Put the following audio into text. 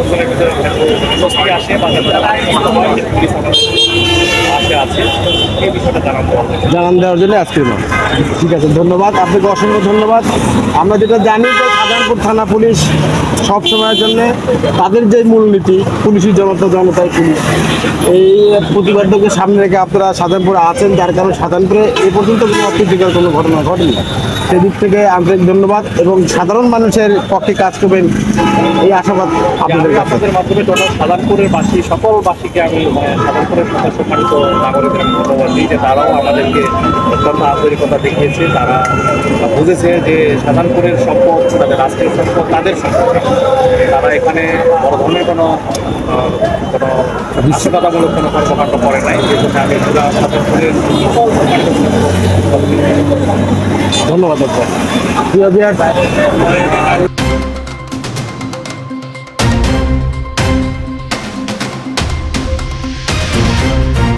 মানুষজনের ভিতরে স্বস্তি আসে বা পুলিশ আসে আছে এই বিষয়টা জানান দেওয়ার জন্য আজকে না। ঠিক আছে, ধন্যবাদ আপনাকে, অসংখ্য ধন্যবাদ। আমরা যেটা জানি যে শাহজাহানপুর থানা পুলিশ সব সময়ের জন্য তাদের যে মূলনীতি পুলিশি জনতা জনতায় পুলিশ, এই প্রতিবাদকে সামনে রেখে আপনারা শাহজাহানপুরে আছেন, যার কারণে শাহজাহানপুরে এ পর্যন্ত কোনো অপ্রীতিকর কোনো ঘটনা ঘটেনি। সেদিক থেকে আন্তরিক ধন্যবাদ এবং সাধারণ মানুষের পক্ষে কাজ করবেন এই আশাবাদ আপনাদের কাছে। আপনাদের মাধ্যমে শাহজাহানপুরের বাসী সকল বাসীকে আমি শাহজাহানপুরের সাথে সম্মানিত নাগরিকদের ধন্যবাদ দিই যে তারাও আমাদেরকে অত্যন্ত আন্তরিকতা দেখিয়েছে। তারা বুঝেছে যে শাহজাহানপুরের সম্পদ তাদের রাষ্ট্রীয় সম্পদ তাদের সম্পদ। তারা এখানে বড় ধরনের কোনো বিশ্বকতামূলক কোনো কর্মকাণ্ড করে নাই। এই জন্য আমি শাহজাহানপুরের ধন্যবাদ।